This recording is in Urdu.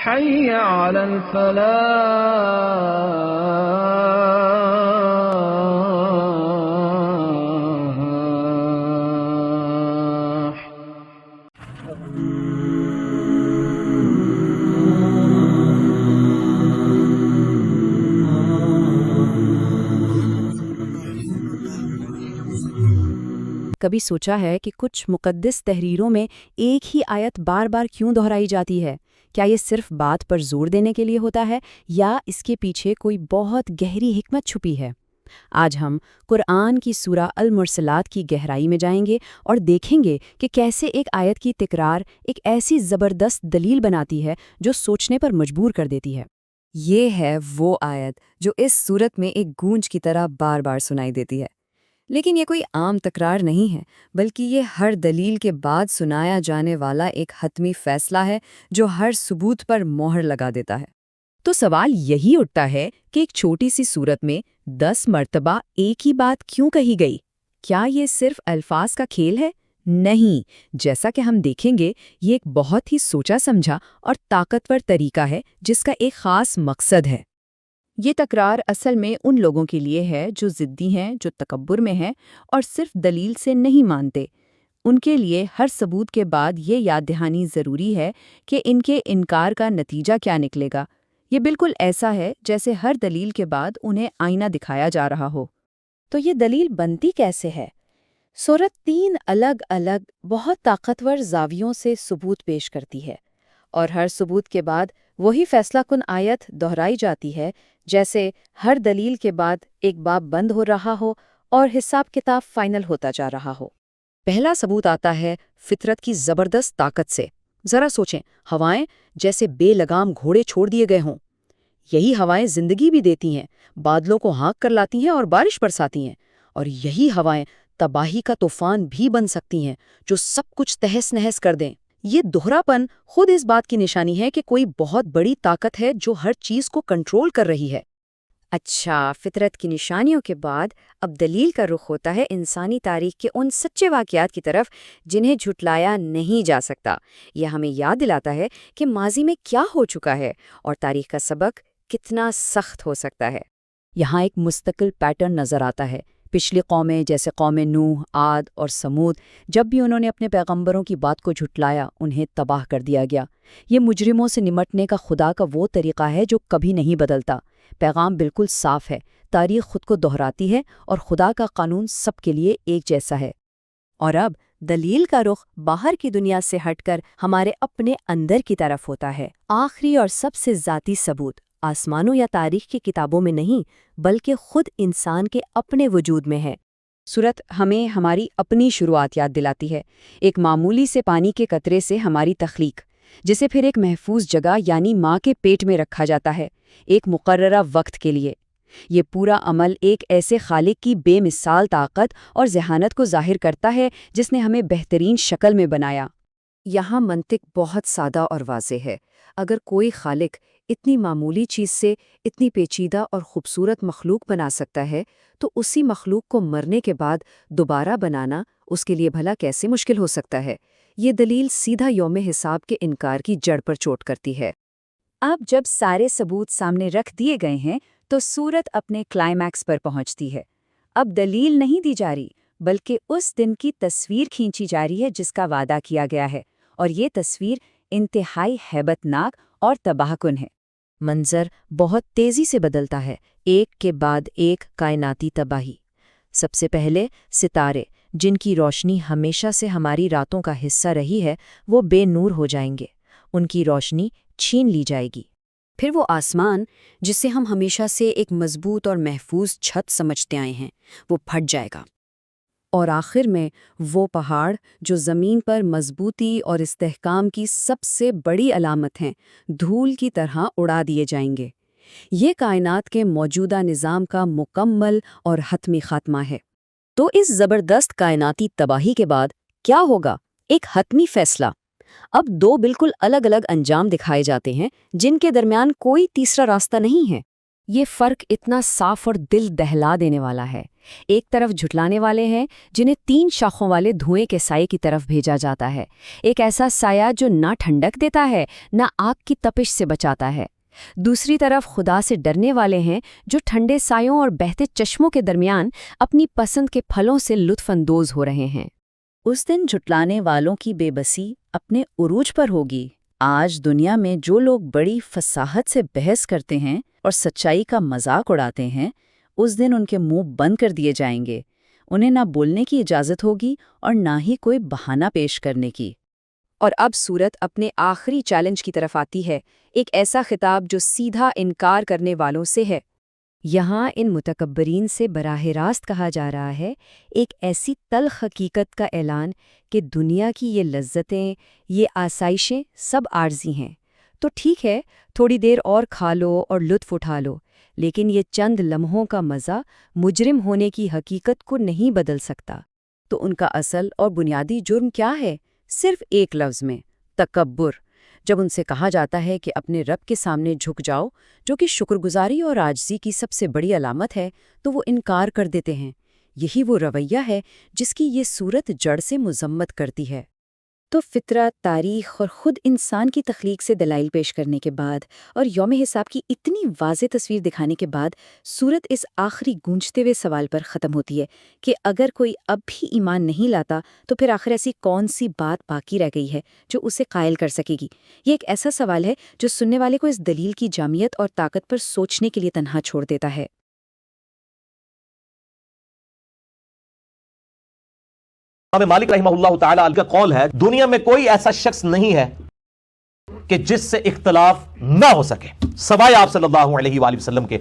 حي على الفلاح. کبھی سوچا ہے کہ کچھ مقدس تحریروں میں ایک ہی آیت بار بار کیوں دہرائی جاتی ہے؟ کیا یہ صرف بات پر زور دینے کے لیے ہوتا ہے یا اس کے پیچھے کوئی بہت گہری حکمت چھپی ہے؟ آج ہم قرآن کی سورہ المرسلات کی گہرائی میں جائیں گے اور دیکھیں گے کہ کیسے ایک آیت کی تکرار ایک ایسی زبردست دلیل بناتی ہے جو سوچنے پر مجبور کر دیتی ہے۔ یہ ہے وہ آیت جو اس صورت میں ایک گونج کی طرح بار بار سنائی دیتی ہے، لیکن یہ کوئی عام تکرار نہیں ہے، بلکہ یہ ہر دلیل کے بعد سنایا جانے والا ایک حتمی فیصلہ ہے جو ہر ثبوت پر مہر لگا دیتا ہے۔ تو سوال یہی اٹھتا ہے کہ ایک چھوٹی سی صورت میں 10 مرتبہ ایک ہی بات کیوں کہی گئی؟ کیا یہ صرف الفاظ کا کھیل ہے؟ نہیں، جیسا کہ ہم دیکھیں گے یہ ایک بہت ہی سوچا سمجھا اور طاقتور طریقہ ہے جس کا ایک خاص مقصد ہے۔ یہ تکرار اصل میں ان لوگوں کے لیے ہے جو ضدی ہیں، جو تکبر میں ہیں اور صرف دلیل سے نہیں مانتے۔ ان کے لیے ہر ثبوت کے بعد یہ یاد دہانی ضروری ہے کہ ان کے انکار کا نتیجہ کیا نکلے گا۔ یہ بالکل ایسا ہے جیسے ہر دلیل کے بعد انہیں آئینہ دکھایا جا رہا ہو۔ تو یہ دلیل بنتی کیسے ہے؟ سورت 3 الگ الگ بہت طاقتور زاویوں سے ثبوت پیش کرتی ہے، اور ہر ثبوت کے بعد وہی فیصلہ کن آیت دہرائی جاتی ہے، جیسے ہر دلیل کے بعد ایک باب بند ہو رہا ہو اور حساب کتاب فائنل ہوتا جا رہا ہو۔ پہلا ثبوت آتا ہے فطرت کی زبردست طاقت سے۔ ذرا سوچیں، ہوائیں جیسے بے لگام گھوڑے چھوڑ دیے گئے ہوں۔ یہی ہوائیں زندگی بھی دیتی ہیں، بادلوں کو ہانک کر لاتی ہیں اور بارش برساتی ہیں، اور یہی ہوائیں تباہی کا طوفان بھی بن سکتی ہیں جو سب کچھ تہس نہس کر دیں۔ یہ دوہرا پن خود اس بات کی نشانی ہے کہ کوئی بہت بڑی طاقت ہے جو ہر چیز کو کنٹرول کر رہی ہے۔ اچھا، فطرت کی نشانیوں کے بعد اب دلیل کا رخ ہوتا ہے انسانی تاریخ کے ان سچے واقعات کی طرف جنہیں جھٹلایا نہیں جا سکتا۔ یہ ہمیں یاد دلاتا ہے کہ ماضی میں کیا ہو چکا ہے اور تاریخ کا سبق کتنا سخت ہو سکتا ہے۔ یہاں ایک مستقل پیٹرن نظر آتا ہے۔ پچھلی قومیں جیسے قوم نوح، عاد اور سمود، جب بھی انہوں نے اپنے پیغمبروں کی بات کو جھٹلایا انہیں تباہ کر دیا گیا۔ یہ مجرموں سے نمٹنے کا خدا کا وہ طریقہ ہے جو کبھی نہیں بدلتا۔ پیغام بالکل صاف ہے، تاریخ خود کو دہراتی ہے اور خدا کا قانون سب کے لیے ایک جیسا ہے۔ اور اب دلیل کا رخ باہر کی دنیا سے ہٹ کر ہمارے اپنے اندر کی طرف ہوتا ہے۔ آخری اور سب سے ذاتی ثبوت آسمانوں یا تاریخ کی کتابوں میں نہیں، بلکہ خود انسان کے اپنے وجود میں ہے۔ سورت ہمیں ہماری اپنی شروعات یاد دلاتی ہے، ایک معمولی سے پانی کے قطرے سے ہماری تخلیق، جسے پھر ایک محفوظ جگہ یعنی ماں کے پیٹ میں رکھا جاتا ہے، ایک مقررہ وقت کے لیے۔ یہ پورا عمل ایک ایسے خالق کی بے مثال طاقت اور ذہانت کو ظاہر کرتا ہے جس نے ہمیں بہترین شکل میں بنایا۔ یہاں منطق بہت سادہ اور واضح ہے۔ اگر کوئی خالق اتنی معمولی چیز سے اتنی پیچیدہ اور خوبصورت مخلوق بنا سکتا ہے تو اسی مخلوق کو مرنے کے بعد دوبارہ بنانا اس کے لیے بھلا کیسے مشکل ہو سکتا ہے؟ یہ دلیل سیدھا یوم حساب کے انکار کی جڑ پر چوٹ کرتی ہے۔ اب جب سارے ثبوت سامنے رکھ دیے گئے ہیں تو سورت اپنے کلائمیکس پر پہنچتی ہے۔ اب دلیل نہیں دی جا رہی، بلکہ اس دن کی تصویر کھینچی جا رہی ہے جس کا وعدہ کیا گیا ہے، اور یہ تصویر انتہائی ہیبت ناک اور تباہ کن ہے۔ منظر بہت تیزی سے بدلتا ہے، ایک کے بعد ایک کائناتی تباہی۔ سب سے پہلے ستارے، جن کی روشنی ہمیشہ سے ہماری راتوں کا حصہ رہی ہے، وہ بے نور ہو جائیں گے، ان کی روشنی چھین لی جائے گی۔ پھر وہ آسمان، جسے ہم ہمیشہ سے ایک مضبوط اور محفوظ چھت سمجھتے آئے ہیں، وہ پھٹ جائے گا۔ اور آخر میں وہ پہاڑ جو زمین پر مضبوطی اور استحکام کی سب سے بڑی علامت ہیں، دھول کی طرح اڑا دیے جائیں گے۔ یہ کائنات کے موجودہ نظام کا مکمل اور حتمی خاتمہ ہے۔ تو اس زبردست کائناتی تباہی کے بعد کیا ہوگا؟ ایک حتمی فیصلہ۔ اب دو بالکل الگ الگ انجام دکھائے جاتے ہیں جن کے درمیان کوئی تیسرا راستہ نہیں ہے۔ یہ فرق اتنا صاف اور دل دہلا دینے والا ہے ایک طرف جھٹلانے والے ہیں جنہیں 3 شاخوں والے دھوئیں کے سائے کی طرف بھیجا جاتا ہے، ایک ایسا سایہ جو نہ ٹھنڈک دیتا ہے نہ آگ کی تپش سے بچاتا ہے۔ دوسری طرف خدا سے ڈرنے والے ہیں جو ٹھنڈے سایوں اور بہتے چشموں کے درمیان اپنی پسند کے پھلوں سے لطف اندوز ہو رہے ہیں۔ اس دن جھٹلانے والوں کی بے بسی اپنے عروج پر ہوگی۔ آج دنیا میں جو لوگ بڑی فصاحت سے بحث کرتے ہیں اور سچائی کا مذاق اڑاتے ہیں، اس دن ان کے منہ بند کر دیے جائیں گے۔ انہیں نہ بولنے کی اجازت ہوگی اور نہ ہی کوئی بہانہ پیش کرنے کی۔ اور اب سورت اپنے آخری چیلنج کی طرف آتی ہے، ایک ایسا خطاب جو سیدھا انکار کرنے والوں سے ہے۔ یہاں ان متکبرین سے براہ راست کہا جا رہا ہے، ایک ایسی تلخ حقیقت کا اعلان کہ دنیا کی یہ لذتیں، یہ آسائشیں سب عارضی ہیں۔ تو ٹھیک ہے، تھوڑی دیر اور کھا لو اور لطف اٹھا لو، لیکن یہ چند لمحوں کا مزہ مجرم ہونے کی حقیقت کو نہیں بدل سکتا۔ تو ان کا اصل اور بنیادی جرم کیا ہے؟ صرف ایک لفظ میں، تکبر۔ جب ان سے کہا جاتا ہے کہ اپنے رب کے سامنے جھک جاؤ، جو کہ شکر گزاری اور عاجزی کی سب سے بڑی علامت ہے، تو وہ انکار کر دیتے ہیں۔ یہی وہ رویہ ہے جس کی یہ صورت جڑ سے مذمت کرتی ہے۔ تو فطرت، تاریخ اور خود انسان کی تخلیق سے دلائل پیش کرنے کے بعد اور یوم حساب کی اتنی واضح تصویر دکھانے کے بعد سورت اس آخری گونجتے ہوئے سوال پر ختم ہوتی ہے کہ اگر کوئی اب بھی ایمان نہیں لاتا تو پھر آخر ایسی کون سی بات باقی رہ گئی ہے جو اسے قائل کر سکے گی۔ یہ ایک ایسا سوال ہے جو سننے والے کو اس دلیل کی جامعیت اور طاقت پر سوچنے کے لیے تنہا چھوڑ دیتا ہے۔ امام مالک رحمہ اللہ تعالیٰ کا قول ہے، دنیا میں کوئی ایسا شخص نہیں ہے کہ جس سے اختلاف نہ ہو سکے سوائے آپ صلی اللہ علیہ وآلہ وسلم کے۔